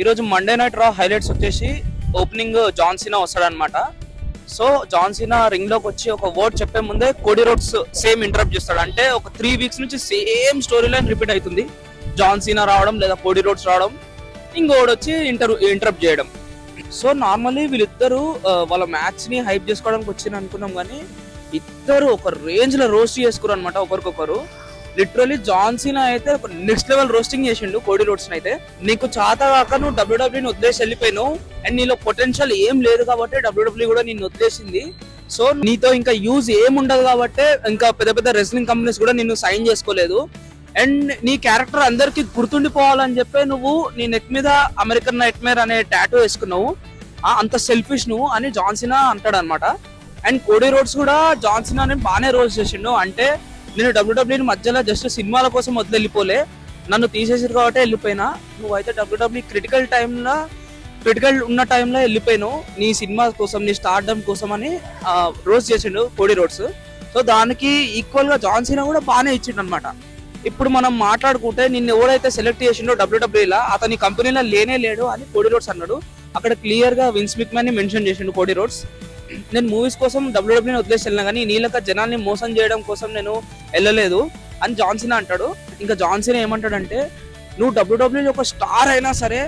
ఈరోజు Monday night Raw highlights వచ్చేసి opening John Cena వస్తాడనమాట. సో జాన్ సీనా రింగ్ లోకి వచ్చి ఒక వర్డ్ చెప్పే ముందే కోడీ రోడ్స్ సేమ్ ఇంటరప్ట్ చేస్తాడు. అంటే ఒక 3 వీక్స్ నుంచి సేమ్ స్టోరీ లైన్ రిపీట్ అవుతుంది. జాన్ సీనా రావడం లేదా కోడీ రోడ్స్ రావడం, ఇంకోటి వచ్చి ఇంటరప్ట్ చేయడం. సో నార్మల్లీ వీళ్ళిద్దరు వాళ్ళ మ్యాచ్ ని హైప్ చేసుకోవడానికి వచ్చింది అనుకున్నాం, కానీ ఇద్దరు ఒక రేంజ్ లో రోస్ట్ చేసుకున్నారు అనమాట ఒకరికొకరు. లిటరలీ జాన్ సీనా అయితే ఒక నెక్స్ట్ లెవెల్ రోస్టింగ్ చేసిండు కోడీ రోడ్స్ అయితే. నీకు చాత కాక నువ్వు డబ్ల్యూడబ్ల్యూని వదిలేసి వెళ్ళిపోయినావు, అండ్ నీలో పొటెన్షియల్ ఏం లేదు కాబట్టి డబ్ల్యూడబ్ల్యూ కూడా నిన్ను వదిలేసింది. సో నీతో ఇంకా యూజ్ ఏం ఉండదు కాబట్టి ఇంకా పెద్ద పెద్ద రెస్లింగ్ కంపెనీస్ కూడా నిన్ను సైన్ చేసుకోలేదు. అండ్ నీ క్యారెక్టర్ అందరికి గుర్తుండిపోవాలని చెప్పి నువ్వు నీ నెక్ మీద అమెరికన్ నైట్ మేర్ అనే టాటూ వేసుకున్నావు. అంత సెల్ఫిష్ నువ్వు అని జాన్ సీనా అంటాడు అనమాట. అండ్ కోడీ రోడ్స్ కూడా జాన్ సీనాని బాగానే రోస్ట్ చేసిండు. అంటే నేను డబ్ల్యూడబ్ల్యూని మధ్యలో జస్ట్ సినిమాల కోసం వదిలి వెళ్ళిపోలే, నన్ను తీసేసారు కాబట్టి వెళ్ళిపోయినా. నువ్వైతే డబ్ల్యూడబ్ల్యూ క్రిటికల్ ఉన్న టైంలో వెళ్ళిపోయినావు నీ సినిమా కోసం, నీ స్టార్డమ్ కోసం అని రోస్ట్ చేసిండు కోడీ రోడ్స్. సో దానికి ఈక్వల్ గా జాన్ సీనా కూడా బాగానే ఇచ్చిండు అనమాట. ఇప్పుడు మనం మాట్లాడుకుంటే నిన్ను ఎవరైతే సెలెక్ట్ చేసిండో డబ్ల్యూడబ్ల్యూలా అతని కంపెనీలో లేనే లేడు అని కోడీ రోడ్స్ అన్నాడు. అక్కడ క్లియర్ గా విన్స్ మిక్మాన్ ని మెన్షన్ చేసిండు కోడీ రోడ్స్. నేను మూవీస్ కోసం డబ్ల్యూడబ్ల్యూని వదిలేసి వెళ్ళినా, కానీ నీళ్ళక జనాల్ని మోసం చేయడం కోసం నేను వెళ్ళలేదు అని జాన్ సీనా అంటాడు. ఇంకా జాన్ సీనా ఏమంటాడంటే, నువ్వు డబ్ల్యూడబ్ల్యూలో ఒక స్టార్ అయినా సరే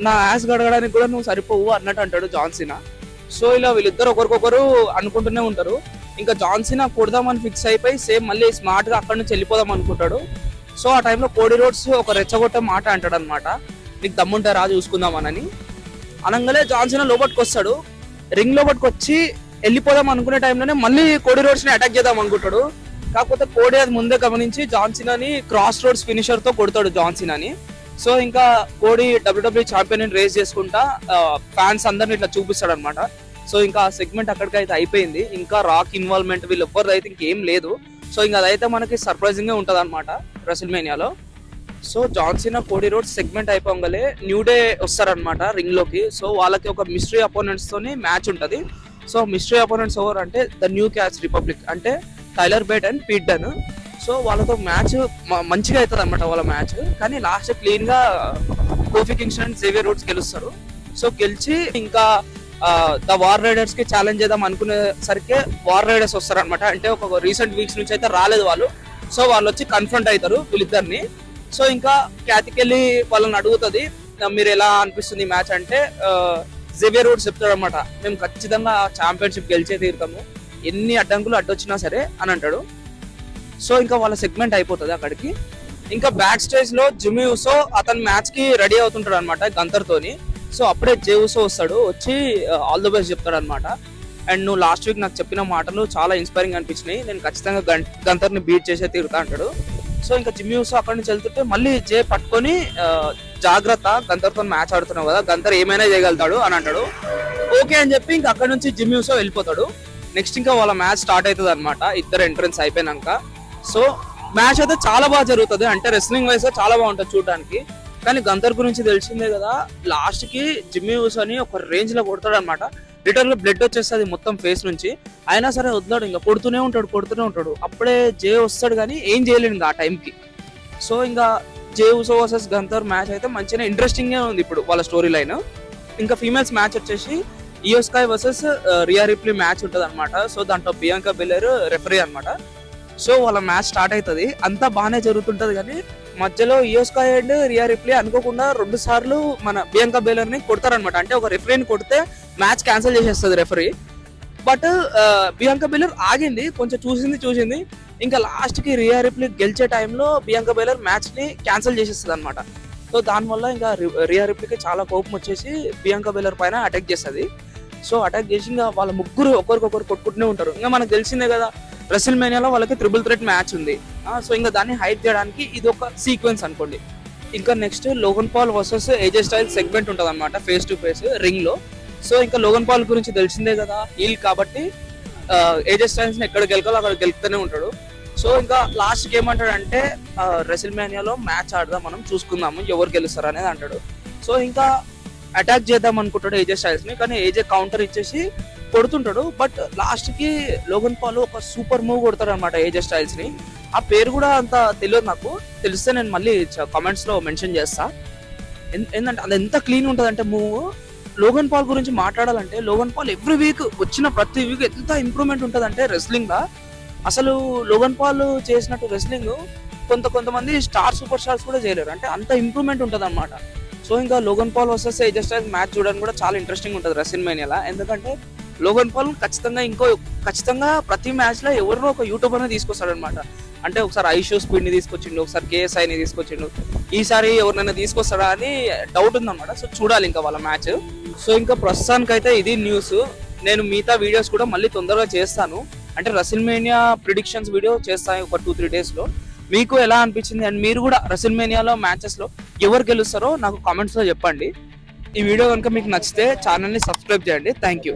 నా యాస్ గడగడానికి కూడా నువ్వు సరిపోవు అన్నట్టు అంటాడు జాన్ సీనా. సో ఇలా వీళ్ళిద్దరు ఒకరికొకరు అనుకుంటూనే ఉంటారు. ఇంకా జాన్ సీనా కొడదామని ఫిక్స్ అయిపోయి సేమ్ మళ్ళీ స్మార్ట్ గా అక్కడి నుంచి వెళ్ళిపోదాం అనుకుంటాడు. సో ఆ టైంలో కోడీ రోడ్స్ ఒక రెచ్చగొట్టే మాట అంటాడు అనమాట, నీకు దమ్ముంటే రా చూసుకుందామనని. అనగానే జాన్ సీనా లోపలికి వస్తాడు. రింగ్ లోపలికి వచ్చి వెళ్ళిపోదాం అనుకునే టైంలోనే మళ్ళీ కోడీ రోడ్స్ ని అటాక్ చేద్దాం అనుకుంటాడు. కాకపోతే కోడీ అది ముందే గమనించి జాన్ సీనాని క్రాస్ రోడ్స్ ఫినిషర్ తో కొడతాడు జాన్ సీనాని. సో ఇంకా కోడీ డబ్ల్యూడబ్ల్యూ ఛాంపియన్ రేస్ చేసుకుంటా ఫ్యాన్స్ అందరిని ఇట్లా చూపిస్తాడు అనమాట. సో ఇంకా ఆ సెగ్మెంట్ అక్కడికి అయితే అయిపోయింది. ఇంకా రాక్ ఇన్వాల్వ్మెంట్ వీళ్ళు ఎవ్వరు అయితే ఇంకేం లేదు. సో ఇంకా అదైతే మనకి సర్ప్రైజింగ్ గా ఉంటది అనమాట రెసిల్మేనియాలో. So John Cena Cody Rhodes segment అయిపోగానే న్యూ డే వస్తారనమాట రింగ్ లోకి. సో వాళ్ళకి ఒక మిస్టరీ అపోనెంట్స్ తోని మ్యాచ్ ఉంటది. సో మిస్టరీ అపోనెంట్స్ ఎవరు అంటే ద న్యూ క్యాచ్ రిపబ్లిక్, అంటే Tyler Bate and Pete Dunne. So వాళ్ళతో మ్యాచ్ మంచిగా అవుతుంది అనమాట వాళ్ళ మ్యాచ్. కానీ లాస్ట్ క్లీన్ గా Kofi Kingston and Xavier Woods గెలుస్తారు. సో గెలిచి ఇంకా ద వార్ రైడర్స్ కి ఛాలెంజ్ చేద్దాం అనుకునేసరికి వార్ రైడర్స్ వస్తారనమాట. అంటే ఒక రీసెంట్ వీక్స్ నుంచి అయితే రాలేదు వాళ్ళు. సో వాళ్ళు వచ్చి కన్ఫ్రంట్ అవుతారు వీళ్ళిద్దరిని. సో ఇంకా క్యాతికెళ్ళి వాళ్ళని అడుగుతుంది, మీరు ఎలా అనిపిస్తుంది మ్యాచ్ అంటే జేవియర్ రూడ్స్ చెప్తాడు అనమాట, మేము ఖచ్చితంగా ఛాంపియన్షిప్ గెలిచే తీరుతాము, ఎన్ని అడ్డంకులు అడ్డొచ్చినా సరే అని అంటాడు. సో ఇంకా వాళ్ళ సెగ్మెంట్ అయిపోతుంది అక్కడికి. ఇంకా బ్యాక్ స్టేజ్ లో జిమ్మీ యూసో అతని మ్యాచ్ కి రెడీ అవుతుంటాడు అనమాట గంతర్ తోని. సో అప్పుడే జే యూసో వస్తాడు, వచ్చి ఆల్ ది బెస్ట్ చెప్తాడు అనమాట. అండ్ నువ్వు లాస్ట్ వీక్ నాకు చెప్పిన మాటలు చాలా ఇన్స్పైరింగ్ అనిపించినాయి, నేను ఖచ్చితంగా గంతర్ ని బీట్ చేసే తీరుతా అంటాడు. సో ఇంకా జిమ్మీ యూసో అక్కడి నుంచి వెళ్తుంటే మళ్ళీ జే పట్టుకొని జాగ్రత్త, గంతర్ తో మ్యాచ్ ఆడుతున్నావు కదా, గంతర్ ఏమైనా చేయగలుగుతాడు అని అంటాడు. ఓకే అని చెప్పి ఇంకా అక్కడ నుంచి జిమ్మీ యూసో వెళ్ళిపోతాడు. నెక్స్ట్ ఇంకా వాళ్ళ మ్యాచ్ స్టార్ట్ అవుతుంది అనమాట ఇద్దరు ఎంట్రన్స్ అయిపోయినాక. సో మ్యాచ్ అయితే చాలా బాగా జరుగుతుంది, అంటే రెస్లింగ్ వైజ్ చాలా బాగుంటుంది చూడడానికి. కానీ గంతర్ గురించి తెలిసిందే కదా, లాస్ట్ కి జిమ్మీ యూసోని ఒక రేంజ్ లో కొడతాడు అనమాట. లిటరల్ గా బ్లడ్ వచ్చేస్తుంది మొత్తం ఫేస్ నుంచి. అయినా సరే వదలడు, ఇంకా కొడుతూనే ఉంటాడు. అప్పుడే జే వస్తాడు కానీ ఏం చేయలేడు ఇంకా ఆ టైంకి. సో ఇంకా జే యూసో వర్సెస్ గంతర్ మ్యాచ్ అయితే మంచిగా ఇంట్రెస్టింగ్ గా ఉంది ఇప్పుడు వాళ్ళ స్టోరీ లైన్. ఇంకా ఫీమేల్స్ మ్యాచ్ వచ్చేసి ఇయో స్కై వర్సెస్ రియా రిప్లీ మ్యాచ్ ఉంటుంది అనమాట. సో దాంట్లో బియాంకా బెలెర్ రెఫరీ అనమాట. సో వాళ్ళ మ్యాచ్ స్టార్ట్ అవుతుంది, అంతా బాగానే జరుగుతుంటది. కానీ మధ్యలో ఇయో స్కై అండ్ రియా రిప్లీ అనుకోకుండా 2 సార్లు మన బియాంకా బెలెర్ ని కొడతారనమాట. అంటే ఒక రెఫరీని కొడితే మ్యాచ్ క్యాన్సిల్ చేసేస్తుంది రెఫరీ. బట్ బియాంకా బెలెర్ ఆగింది, కొంచెం చూసింది. ఇంకా లాస్ట్ కి రియా రిప్లీ గెలిచే టైంలో బియాంకా బెలెర్ మ్యాచ్ ని క్యాన్సిల్ చేసేస్తుంది అనమాట. సో దానివల్ల ఇంకా రియా రిప్లీకి చాలా కోపం వచ్చేసి బియాంకా బెలెర్ పైన అటాక్ చేస్తుంది. సో అటాక్ చేసి ఇంకా వాళ్ళ ముగ్గురు ఒకరికొకరు కొట్టుకుంటూనే ఉంటారు. ఇంకా మనకు తెలిసిందే కదా, రెసిల్మేనియాలో వాళ్ళకి ట్రిపుల్ థ్రెట్ మ్యాచ్ ఉంది. సో ఇంకా దాన్ని హైడ్ చేయడానికి ఇది ఒక సీక్వెన్స్ అనుకోండి. ఇంకా next Logan Paul versus AJ Styles segment ఉంటుంది అనమాట, ఫేస్ టు ఫేస్ రింగ్ లో. సో ఇంకా లోగన్ పాల్ గురించి తెలిసిందే కదా, హీల్ కాబట్టి ఏజే స్టైల్స్ ని ఎక్కడ గెలకాలో అక్కడ గెలుపుతూనే ఉంటాడు. సో ఇంకా లాస్ట్ గేమ్ అంటాడంటే రెసిల్మేనియాలో మ్యాచ్ ఆడదాం, మనం చూసుకుందాము ఎవరు గెలుస్తారు అనేది అంటాడు. సో ఇంకా అటాక్ చేద్దాం అనుకుంటాడు ఏజే స్టైల్స్ ని, కానీ ఏజే కౌంటర్ ఇచ్చేసి కొడుతుంటాడు. బట్ లాస్ట్ కి లోగన్ పాల్ ఒక సూపర్ మూవ్ కొడతాడు అనమాట ఏజే స్టైల్స్ ని. ఆ పేరు కూడా అంత తెలియదు నాకు, తెలిస్తే నేను మళ్ళీ కామెంట్స్ లో మెన్షన్ చేస్తా. ఏంటంటే అది ఎంత క్లీన్ ఉంటుంది అంటే మూవ్. లోగన్ పాల్ గురించి మాట్లాడాలంటే లోగన్ పాల్ ఎవ్రీ వీక్ వచ్చిన ప్రతి వీక్ ఎంత ఇంప్రూవ్మెంట్ ఉంటుంది అంటే రెస్లింగ్ లా అసలు లోగన్ పాల్ చేసినట్టు రెస్లింగ్ కొంతమంది సూపర్ స్టార్స్ కూడా చేయలేరు, అంటే అంత ఇంప్రూవ్మెంట్ ఉంటుంది అనమాట. సో ఇంకా Logan Paul versus AJ Styles match చూడడానికి కూడా చాలా ఇంట్రెస్టింగ్ ఉంటుంది రెసిల్మేనియాలో. ఎందుకంటే లోగన్ పాల్ ఖచ్చితంగా ప్రతి మ్యాచ్ లో ఎవరినో ఒక యూట్యూబర్ ని తీసుకొస్తాడు అనమాట. అంటే ఒకసారి ఐషో స్పీడ్ ని తీసుకొచ్చిండు, ఒకసారి KSI ని తీసుకొచ్చిండు, ఈసారి ఎవరినైనా తీసుకొస్తాడా అని డౌట్ ఉందన్నమాట. సో చూడాలి ఇంకా వాళ్ళ మ్యాచ్. సో ఇంకా ప్రస్తుతానికైతే ఇది న్యూస్. నేను మిగతా వీడియోస్ కూడా మళ్ళీ తొందరగా చేస్తాను, అంటే రెసిల్మేనియా ప్రిడిక్షన్స్ వీడియో చేస్తాను ఒక 2-3 days లో. మీకు ఎలా అనిపించింది అండ్ మీరు కూడా రెసిల్మేనియాలో మ్యాచెస్ లో ఎవరు గెలుస్తారో నాకు కామెంట్స్ లో చెప్పండి. ఈ వీడియో కనుక మీకు నచ్చితే ఛానల్ ని సబ్స్క్రైబ్ చేయండి. Thank you.